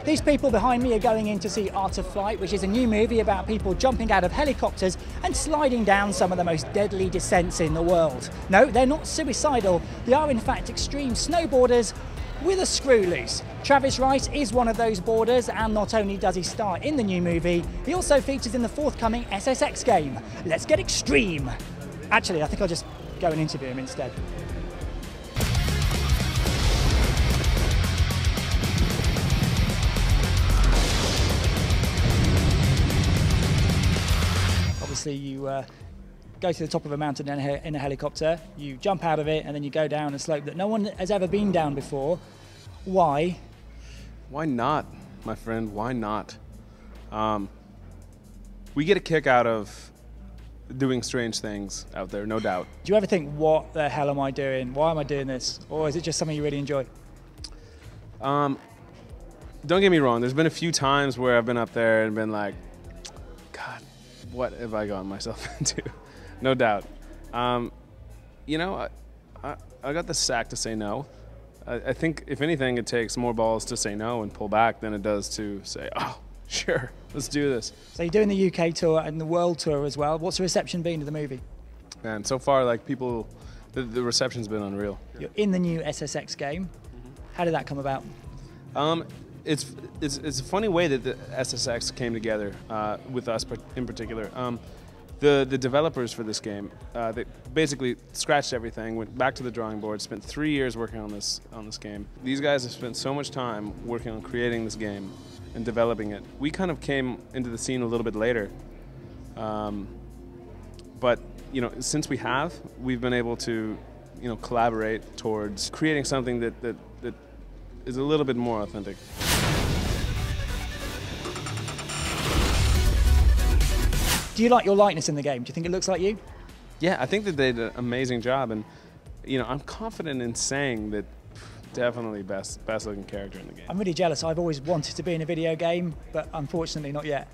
These people behind me are going in to see Art of Flight, which is a new movie about people jumping out of helicopters and sliding down some of the most deadly descents in the world. No, they're not suicidal. They are in fact extreme snowboarders with a screw loose. Travis Wright is one of those boarders, and not only does he star in the new movie, he also features in the forthcoming SSX game. Let's get extreme. Actually, I think I'll just go and interview him instead. Obviously, you go to the top of a mountain in a helicopter, you jump out of it, and then you go down a slope that no one has ever been down before. Why? Why not, my friend? Why not? We get a kick out of doing strange things out there, no doubt. Do you ever think, what the hell am I doing? Why am I doing this? Or is it just something you really enjoy? Don't get me wrong, there's been a few times where I've been up there and been like, God, what have I gotten myself into? No doubt. You know, I got the sack to say no. I think, if anything, it takes more balls to say no and pull back than it does to say, oh, sure, let's do this. So you're doing the UK tour and the world tour as well. What's the reception been to the movie? And so far, like, people, the reception's been unreal. You're in the new SSX game. How did that come about? It's a funny way that the SSX came together with us in particular. The developers for this game, they basically scratched everything, went back to the drawing board, spent 3 years working on this game. These guys have spent so much time working on creating this game and developing it. We kind of came into the scene a little bit later, but you know, since we've been able to, you know, collaborate towards creating something that is a little bit more authentic. Do you like your likeness in the game? Do you think it looks like you? Yeah, I think that they did an amazing job, and you know, I'm confident in saying that definitely best looking character in the game. I'm really jealous. I've always wanted to be in a video game, but unfortunately not yet.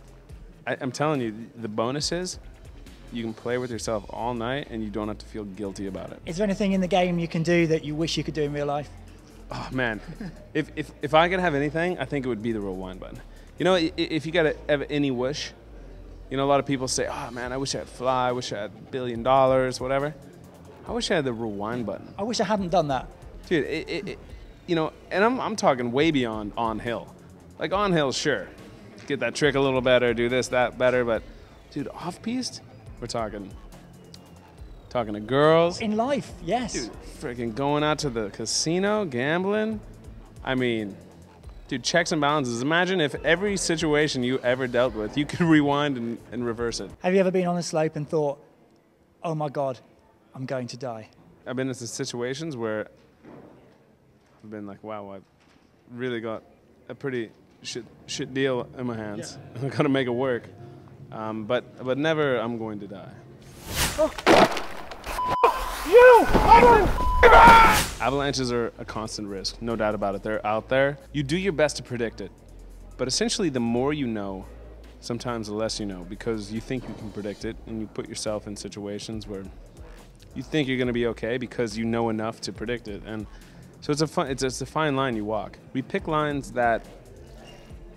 I'm telling you, the bonus is you can play with yourself all night and you don't have to feel guilty about it. Is there anything in the game you can do that you wish you could do in real life? Oh man, if I could have anything, I think it would be the rewind button. You know, if you got any wish, you know, a lot of people say, oh man, I wish I had fly, I wish I had $1 billion, whatever. I wish I had the rewind button. I wish I hadn't done that. Dude, you know, and I'm talking way beyond on hill. Like on hill, sure, get that trick a little better, do this, that better, but dude, off piste, we're talking to girls. In life, yes. Dude, freaking going out to the casino, gambling. I mean, dude, checks and balances. Imagine if every situation you ever dealt with, you could rewind and reverse it. Have you ever been on a slope and thought, oh my God, I'm going to die? I've been in situations where I've been like, wow, I've really got a pretty shit deal in my hands. Yeah. I've got to make it work. But never, I'm going to die. Avalanches are a constant risk, no doubt about it. They're out there. You do your best to predict it. But essentially, the more you know, sometimes the less you know, because you think you can predict it, and you put yourself in situations where you think you're going to be okay because you know enough to predict it. And so it's a fine line you walk. We pick lines that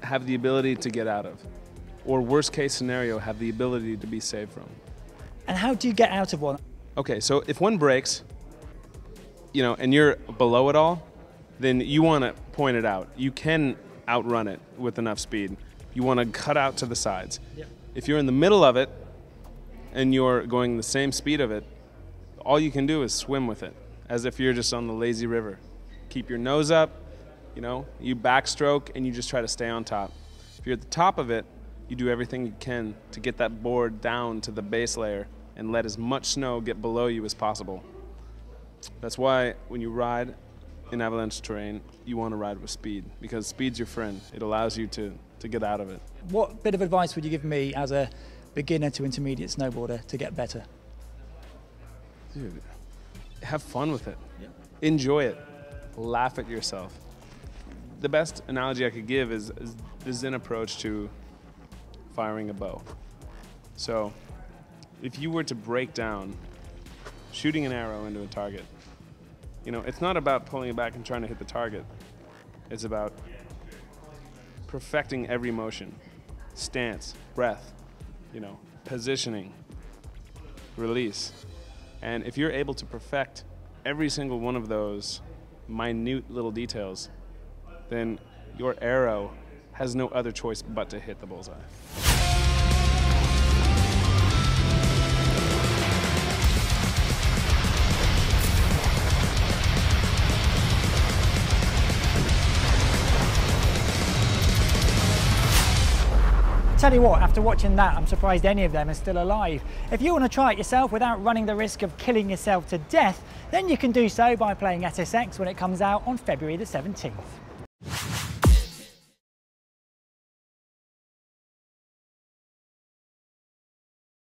have the ability to get out of, or worst case scenario, have the ability to be saved from. And how do you get out of one? Okay, so if one breaks, you know, and you're below it all, then you want to point it out. You can outrun it with enough speed. You want to cut out to the sides. Yep. If you're in the middle of it and you're going the same speed of it, all you can do is swim with it, as if you're just on the lazy river. Keep your nose up, you know, you backstroke and you just try to stay on top. If you're at the top of it, you do everything you can to get that board down to the base layer and let as much snow get below you as possible. That's why when you ride in avalanche terrain, you want to ride with speed, because speed's your friend. It allows you to get out of it. What bit of advice would you give me as a beginner to intermediate snowboarder to get better? Dude, have fun with it. Yeah. Enjoy it. Laugh at yourself. The best analogy I could give is the Zen approach to firing a bow. So if you were to break down shooting an arrow into a target, you know, it's not about pulling it back and trying to hit the target. It's about perfecting every motion, stance, breath, positioning, release. And if you're able to perfect every single one of those minute little details, then your arrow has no other choice but to hit the bullseye. Tell you what, after watching that, I'm surprised any of them are still alive. If you want to try it yourself without running the risk of killing yourself to death, then you can do so by playing SSX when it comes out on February the 17th.